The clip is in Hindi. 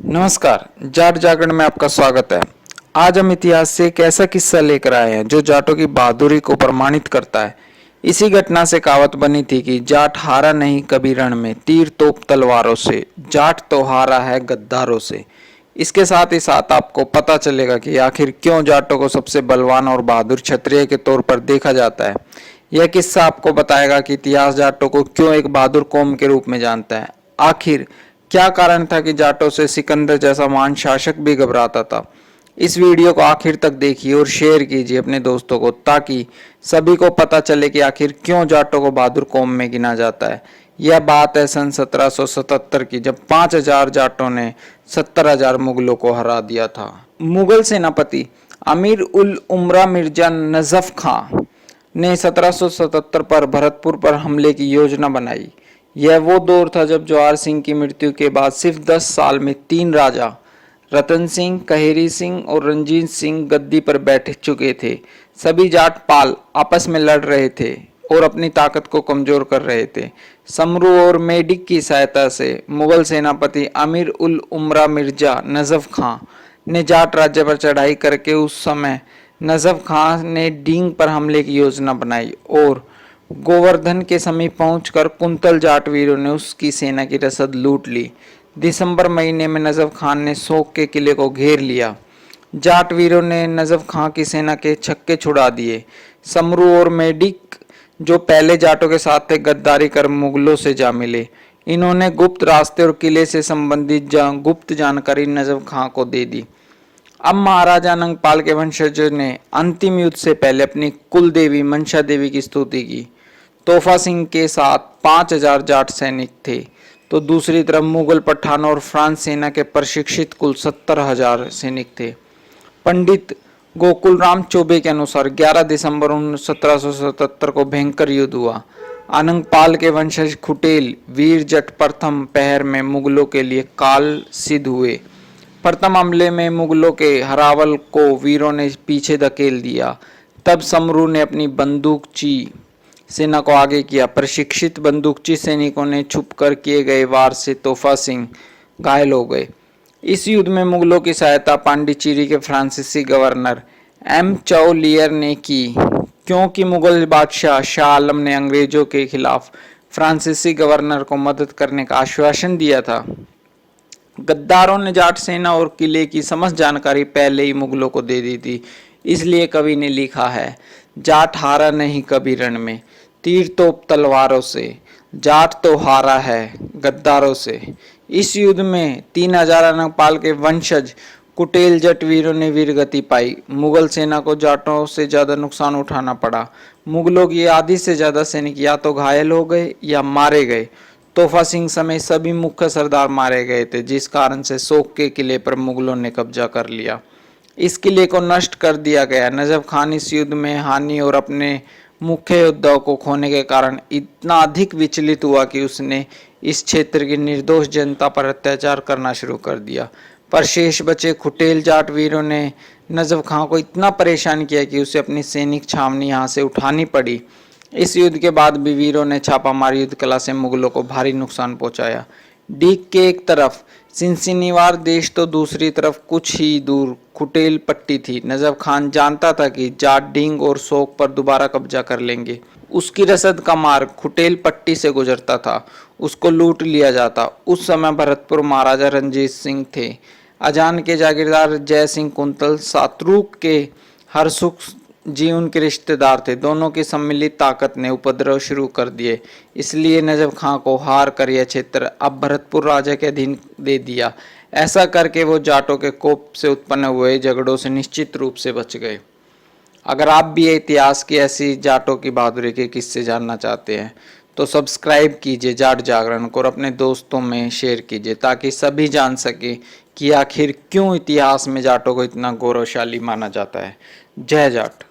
नमस्कार, जाट जागरण में आपका स्वागत है। आज हम इतिहास से एक ऐसा किस्सा लेकर आए हैं जो जाटों की बहादुरी को प्रमाणित करता है। इसी घटना से कहावत बनी थी कि जाट हारा नहीं कभी रण में, तीर तोप तलवारों से, जाट तो हारा है गद्दारों से। इसके साथ ही साथ आपको पता चलेगा कि आखिर क्यों जाटों को सबसे बलवान और बहादुर क्षत्रिय के तौर पर देखा जाता है। यह किस्सा आपको बताएगा कि इतिहास जाटों को क्यों एक बहादुर कौम के रूप में जानता है। आखिर क्या कारण था कि जाटों से सिकंदर जैसा महान शासक भी घबराता था। इस वीडियो को आखिर तक देखिए और शेयर कीजिए अपने दोस्तों को, ताकि सभी को पता चले कि आखिर क्यों जाटों को बहादुर कौम में गिना जाता है। यह बात है सन 1777 की, जब 5000 जाटों ने 70,000 मुगलों को हरा दिया था। मुगल सेनापति अमीर उल उमरा मिर्जा नजफ खां ने 1777 पर भरतपुर पर हमले की योजना बनाई। यह वो दौर था जब जवाहर सिंह की मृत्यु के बाद सिर्फ 10 साल में 3 राजा रतन सिंह, कहेरी सिंह और रंजीत सिंह गद्दी पर बैठ चुके थे। सभी जाट पाल आपस में लड़ रहे थे और अपनी ताकत को कमजोर कर रहे थे। समरू और मेडिक की सहायता से मुगल सेनापति अमीर उल उमरा मिर्जा नजफ खां ने जाट राज्य पर चढ़ाई करके उस समय नजफ खां ने डींग पर हमले की योजना बनाई और गोवर्धन के समीप पहुंचकर कुंतल जाट वीरों ने उसकी सेना की रसद लूट ली। दिसंबर महीने में नजफ खान ने सोक के किले को घेर लिया। जाट वीरों ने नजफ खां की सेना के छक्के छुड़ा दिए। समरू और मेडिक जो पहले जाटों के साथ थे, गद्दारी कर मुगलों से जा मिले। इन्होंने गुप्त रास्ते और किले से संबंधित गुप्त जानकारी नजफ खां को दे दी। अब महाराजा नंगपाल के वंशजों ने अंतिम युद्ध से पहले अपनी कुल देवी मनसा देवी की स्तुति की। तोफा सिंह के साथ 5000 जाट सैनिक थे, तो दूसरी तरफ मुगल पठानों और फ्रांस सेना के प्रशिक्षित कुल 70,000 सैनिक थे। पंडित गोकुलराम चौबे के अनुसार 11 दिसंबर 1777 को भयंकर युद्ध हुआ। अनंगपाल के वंशज खुटेल वीर जट प्रथम पहर में मुगलों के लिए काल सिद्ध हुए। प्रथम हमले में मुगलों के हरावल को वीरों ने पीछे धकेल दिया। तब समरू ने अपनी बंदूकची सेना को आगे किया। प्रशिक्षित बंदूकची सैनिकों ने छुपकर किए गए वार से तोफा सिंह घायल हो गए। इस युद्ध में मुगलों की सहायता पांडिचेरी के फ्रांसीसी गवर्नर एम चाओलियर ने की, क्योंकि मुगल बादशाह शाह आलम ने अंग्रेजों के खिलाफ फ्रांसीसी गवर्नर को मदद करने का आश्वासन दिया था। गद्दारों ने जाट सेना और किले की समस्त जानकारी पहले ही मुगलों को दे दी थी। इसलिए कवि ने लिखा है, जाट हारा नहीं कभी रण में, तीर तोप तलवारों से, जाट तो हारा है गद्दारों से। इस युद्ध में 3000 अनंगपाल के वंशज कुटेल जट वीरों ने वीरगति पाई। मुगल सेना को जाटों से ज्यादा नुकसान उठाना पड़ा। मुगलों की आधी से ज्यादा सैनिक या तो घायल हो गए या मारे गए। तोफा सिंह समेत सभी मुख्य सरदार मारे गए थे, जिस कारण से सोक के किले पर मुगलों ने कब्जा कर लिया। इस किले को नष्ट कर दिया गया। नजफ खान इस युद्ध में हानि और अपने मुख्य योद्धाओं को खोने के कारण इतना अधिक विचलित हुआ कि उसने इस क्षेत्र की निर्दोष जनता पर अत्याचार करना शुरू कर दिया। पर शेष बचे खुटेल जाट वीरों ने नजफ खां को इतना परेशान किया कि उसे अपनी सैनिक छावनी यहाँ से उठानी पड़ी। इस युद्ध के बाद भी वीरों ने छापामार युद्ध कला से मुगलों को भारी नुकसान पहुंचाया। डीग के एक तरफ सिंसिनीवार देश तो दूसरी तरफ कुछ ही दूर खुटेल पट्टी थी। नजफ खान जानता था कि जाट डींग और सोक पर दोबारा कब्जा कर लेंगे। उसकी रसद का मार्ग खुटेल पट्टी से गुजरता था, उसको लूट लिया जाता। उस समय भरतपुर महाराजा रंजीत सिंह थे। अजान के जागीरदार जय सिंह कुंतल सातरूक के हरसुख जी उनके रिश्तेदार थे। दोनों की सम्मिलित ताकत ने उपद्रव शुरू कर दिए। इसलिए नजफ खां को हार कर यह क्षेत्र अब भरतपुर राजा के अधीन दे दिया। ऐसा करके वो जाटों के कोप से उत्पन्न हुए झगड़ों से निश्चित रूप से बच गए। अगर आप भी इतिहास की ऐसी जाटों की बहादुरी के किस्से जानना चाहते हैं तो सब्सक्राइब कीजिए जाट जागरण को और अपने दोस्तों में शेयर कीजिए, ताकि सभी जान सके कि आखिर क्यों इतिहास में जाटों को इतना गौरवशाली माना जाता है। जय जाट।